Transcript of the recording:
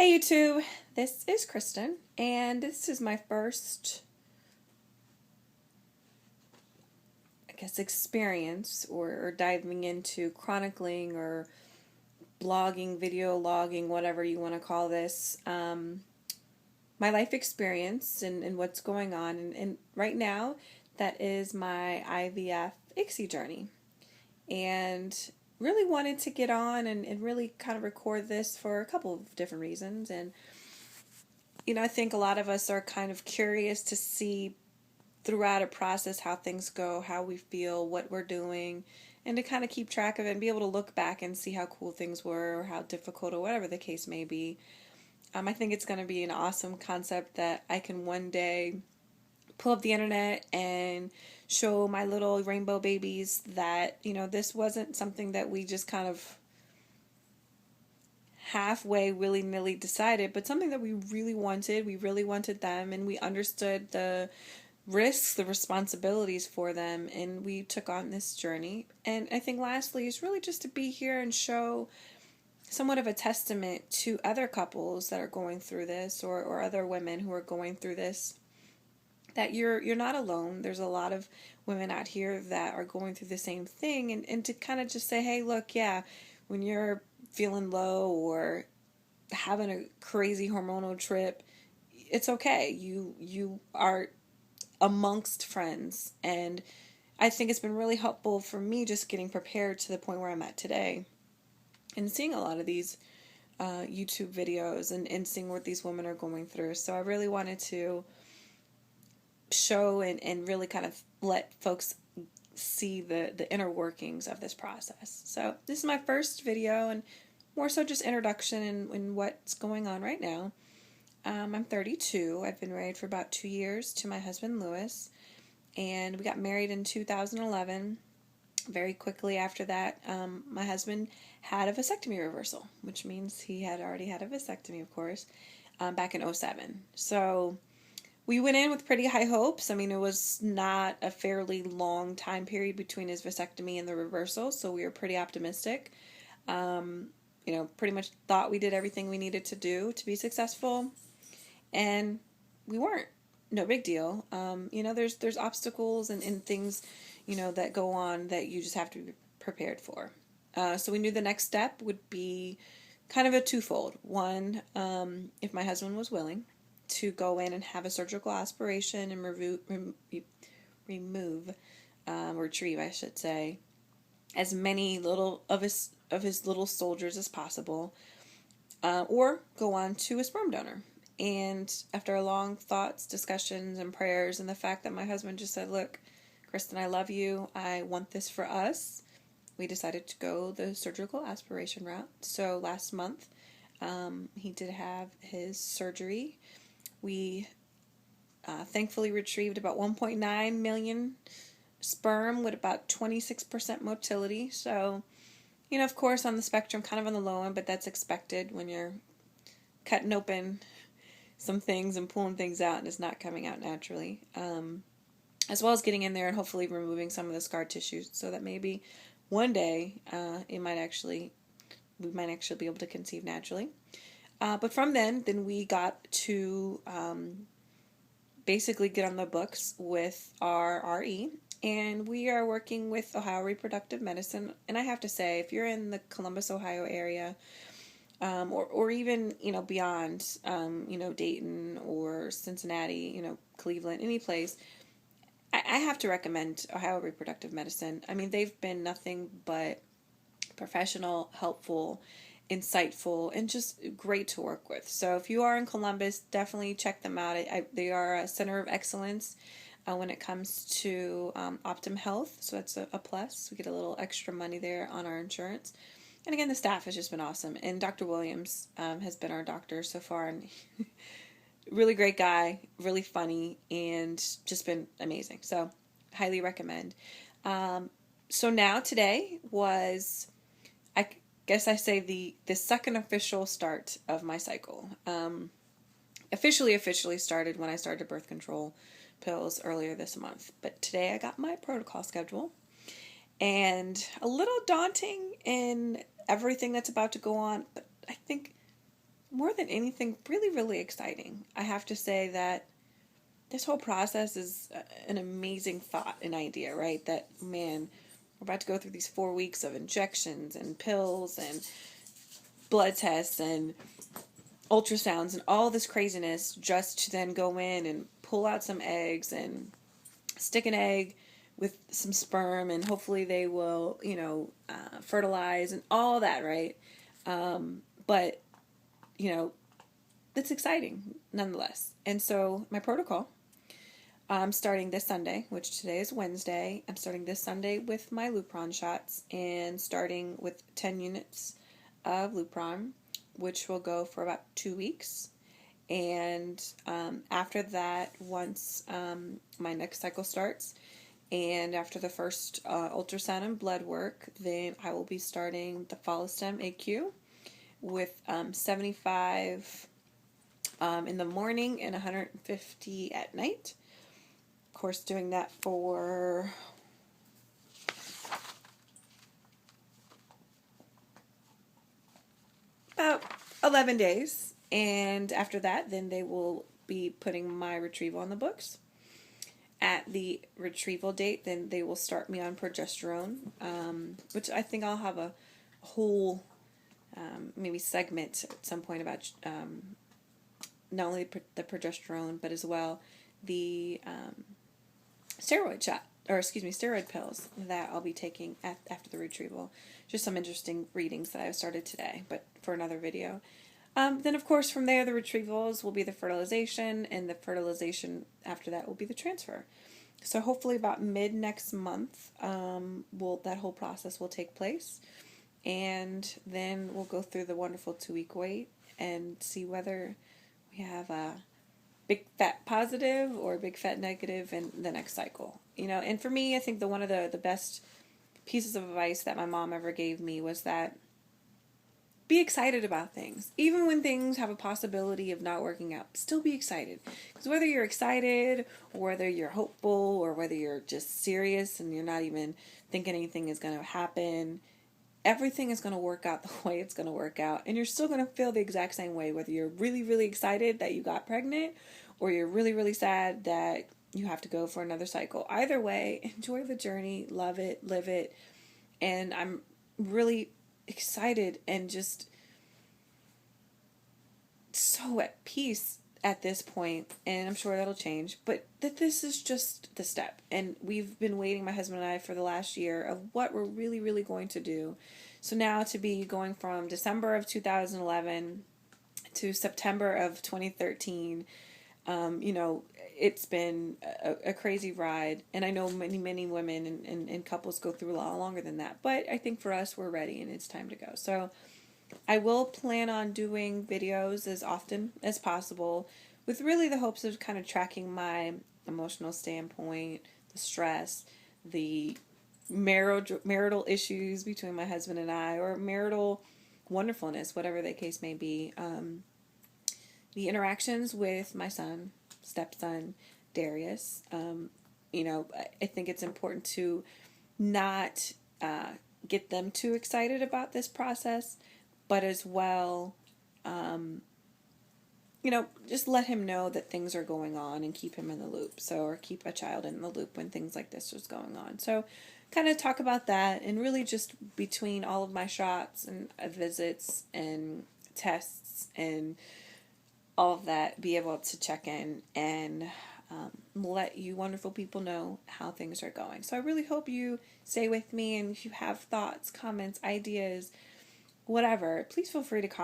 Hey YouTube, this is Kristen, and this is my first, experience or diving into chronicling or blogging, video logging, whatever you want to call this, my life experience and what's going on. And right now, that is my IVF ICSI journey. And really wanted to get on and really kind of record this for a couple of different reasons. And I think a lot of us are kind of curious to see throughout a process how things go, how we feel, what we're doing, and to kind of keep track of it and be able to look back and see how cool things were or how difficult or whatever the case may be. I think it's going to be an awesome concept that I can one day pull up the internet and show my little rainbow babies that, this wasn't something that we just kind of halfway willy-nilly decided, but something that we really wanted. We really wanted them, and we understood the risks, the responsibilities for them, and we took on this journey. And I think lastly is really just to be here and show somewhat of a testament to other couples that are going through this, or other women who are going through this, that you're not alone. There's a lot of women out here that are going through the same thing, and to kind of just say, hey, look, yeah, when you're feeling low or having a crazy hormonal trip, it's okay. You are amongst friends, and I think it's been really helpful for me just getting prepared to the point where I'm at today and seeing a lot of these YouTube videos and seeing what these women are going through. So I really wanted to show and really kind of let folks see the inner workings of this process. So this is my first video, and more so just introduction and what's going on right now. I'm 32. I've been married for about 2 years to my husband, Lewis, and we got married in 2011. Very quickly after that, my husband had a vasectomy reversal, which means he had already had a vasectomy, of course, back in 2007. So we went in with pretty high hopes. I mean, it was not a fairly long time period between his vasectomy and the reversal, so we were pretty optimistic. Pretty much thought we did everything we needed to do to be successful, and we weren't. No big deal. There's obstacles and things, that go on that you just have to be prepared for. So we knew the next step would be kind of a twofold. One, if my husband was willing to go in and have a surgical aspiration and retrieve, I should say, as many little of his little soldiers as possible, or go on to a sperm donor. And after long thoughts, discussions, and prayers, and the fact that my husband just said, look, Kristen, I love you, I want this for us, we decided to go the surgical aspiration route. So last month, he did have his surgery. We thankfully retrieved about 1.9 million sperm with about 26% motility. So, of course, on the spectrum, kind of on the low end, but that's expected when you're cutting open some things and pulling things out and it's not coming out naturally. As well as getting in there and hopefully removing some of the scar tissue so that maybe one day we might actually be able to conceive naturally. But from then we got to basically get on the books with our RE, and we are working with Ohio Reproductive Medicine. And I have to say, if you're in the Columbus, Ohio area, or even, beyond, Dayton or Cincinnati, Cleveland, any place, I have to recommend Ohio Reproductive Medicine. I mean, they've been nothing but professional, helpful, insightful, and just great to work with. So if you are in Columbus, definitely check them out. They are a center of excellence when it comes to Optum Health, so that's a plus. We get a little extra money there on our insurance. And again, the staff has just been awesome. And Dr. Williams has been our doctor so far, and really great guy, really funny, and just been amazing. So highly recommend. So now today was, I guess I say, the second official start of my cycle. Officially started when I started birth control pills earlier this month. But today I got my protocol schedule, and a little daunting in everything that's about to go on, but I think more than anything, really, really exciting. I have to say that this whole process is an amazing thought and idea, right? That, man, we're about to go through these 4 weeks of injections and pills and blood tests and ultrasounds and all this craziness just to then go in and pull out some eggs and stick an egg with some sperm and hopefully they will, fertilize and all that, right? But, it's exciting nonetheless. And so my protocol, I'm starting this Sunday, which today is Wednesday. I'm starting this Sunday with my Lupron shots and starting with 10 units of Lupron, which will go for about 2 weeks. And after that, once my next cycle starts, and after the first ultrasound and blood work, then I will be starting the Follistim AQ with 75 in the morning and 150 at night. Of course, doing that for about 11 days. And after that, then they will be putting my retrieval on the books. At the retrieval date, then they will start me on progesterone, which I think I'll have a whole maybe segment at some point about not only the progesterone, but as well the steroid pills that I'll be taking after the retrieval. Just some interesting readings that I've started today, but for another video. Then, of course, from there, the retrievals will be the fertilization, and the fertilization after that will be the transfer. So hopefully about mid next month, that whole process will take place. And then we'll go through the wonderful 2-week wait and see whether we have a big fat positive or big fat negative in the next cycle. And for me, I think one of the best pieces of advice that my mom ever gave me was that be excited about things. Even when things have a possibility of not working out, still be excited. Because whether you're excited, or whether you're hopeful, or whether you're just serious and you're not even thinking anything is going to happen, everything is going to work out the way it's going to work out. And you're still going to feel the exact same way, whether you're really, really excited that you got pregnant, or you're really, really sad that you have to go for another cycle. Either way, enjoy the journey, love it, live it. And I'm really excited and just so at peace at this point, and I'm sure that'll change, but that this is just the step. And we've been waiting, my husband and I, for the last year of what we're really, really going to do. So now to be going from December of 2011 to September of 2013, it's been a crazy ride, and I know many, many women and couples go through a lot longer than that, but I think for us, we're ready, and it's time to go. So I will plan on doing videos as often as possible, with really the hopes of kind of tracking my emotional standpoint, the stress, the marital issues between my husband and I, or marital wonderfulness, whatever the case may be, the interactions with my stepson, Darius. I think it's important to not get them too excited about this process, but as well, just let him know that things are going on and keep him in the loop. Or keep a child in the loop when things like this is going on. So kind of talk about that, and really just between all of my shots and visits and tests and all of that, be able to check in and let you wonderful people know how things are going. So I really hope you stay with me, and if you have thoughts, comments, ideas, whatever, please feel free to comment.